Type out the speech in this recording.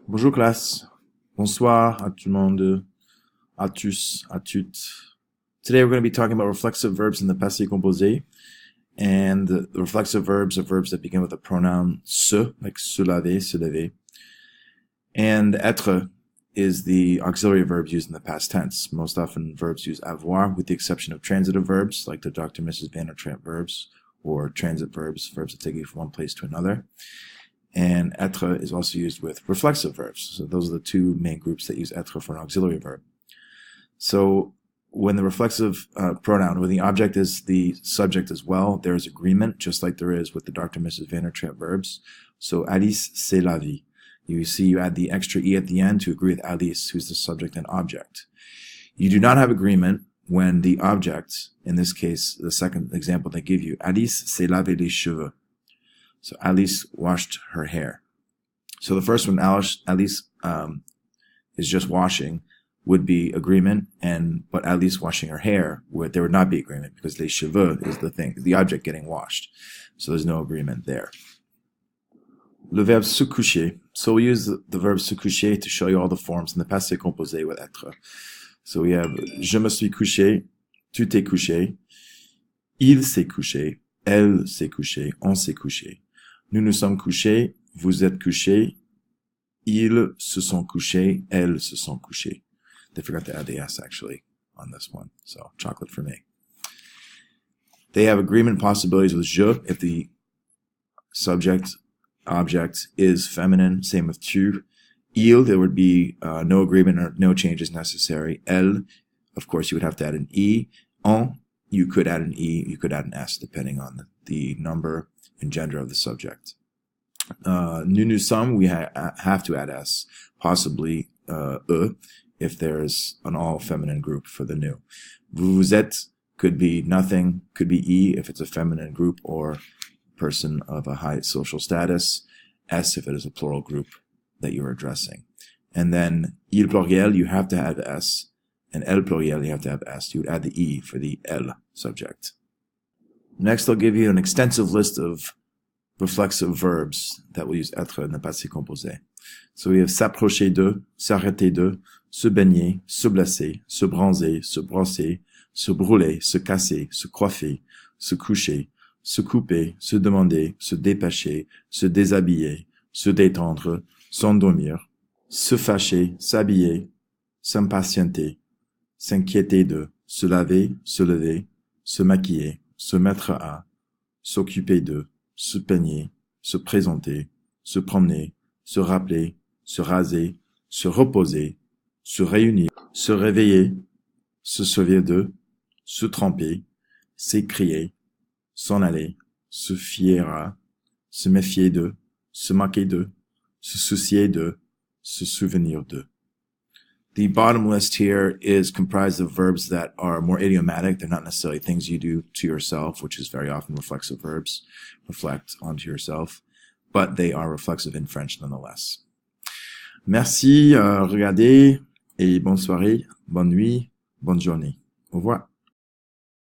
Bonjour classe. Bonsoir à tout le monde. À tous, à toutes. Today we're going to be talking about reflexive verbs in the passé composé. And the reflexive verbs are verbs that begin with the pronoun se, like se laver, se lever. And être is the auxiliary verb used in the past tense. Most often verbs use avoir, with the exception of transitive verbs, like the Dr. and Mrs. Van der Tramp verbs, or transit verbs, verbs that take you from one place to another. And être is also used with reflexive verbs. So those are the two main groups that use être for an auxiliary verb. So when the reflexive pronoun, when the object is the subject as well, there is agreement, just like there is with the Dr. and Mrs. Van der Tramp verbs. So Alice, c'est la vie. You see you add the extra E at the end to agree with Alice, who's the subject and object. You do not have agreement when the object, in this case, the second example they give you, Alice s'est lavé les cheveux. So Alice washed her hair. So the first one, Alice is just washing, would be agreement, but Alice washing her hair, there would not be agreement because les cheveux is the object getting washed. So there's no agreement there. Le verbe se coucher. So we use the verb se coucher to show you all the forms in the passé composé with être. So we have je me suis couché, tu t'es couché, il s'est couché, elle s'est couché, on s'est couché. Nous nous sommes couchés, vous êtes couchés, ils se sont couchés, elles se sont couchées. They forgot to add the S actually on this one, so chocolate for me. They have agreement possibilities with je if the subject object is feminine, same with tu. Il, there would be no agreement or no changes necessary. Elle, of course, you would have to add an E. On, you could add an E, you could add an S depending on the number and gender of the subject. Nous nous sommes, we have to add S, possibly E, if there's an all-feminine group for the nous. Vous êtes could be nothing, could be E if it's a feminine group or person of a high social status, S if it is a plural group that you're addressing. And then il pluriel, you have to have S, and elle pluriel, you have to have S. You would add the E for the elle subject. Next, I'll give you an extensive list of reflexive verbs that will use être in the passé composé. So we have s'approcher de, s'arrêter de, se baigner, se blesser, se bronzer, se brosser, se brûler, se casser, se coiffer, se coucher, se couper, se demander, se dépêcher, se déshabiller, se détendre, s'endormir, se fâcher, s'habiller, s'impatienter, s'inquiéter de, se laver, se lever, se maquiller, se mettre à, s'occuper de, se peigner, se présenter, se promener, se rappeler, se raser, se reposer, se réunir, se réveiller, se sauver de, se tromper, s'écrier, s'en aller, se fier à, se méfier de, se moquer de, se soucier de, se souvenir de. The bottom list here is comprised of verbs that are more idiomatic. They're not necessarily things you do to yourself, which is very often reflexive verbs, reflect onto yourself, but they are reflexive in French nonetheless. Merci, regardez, et bonne soirée, bonne nuit, bonne journée. Au revoir.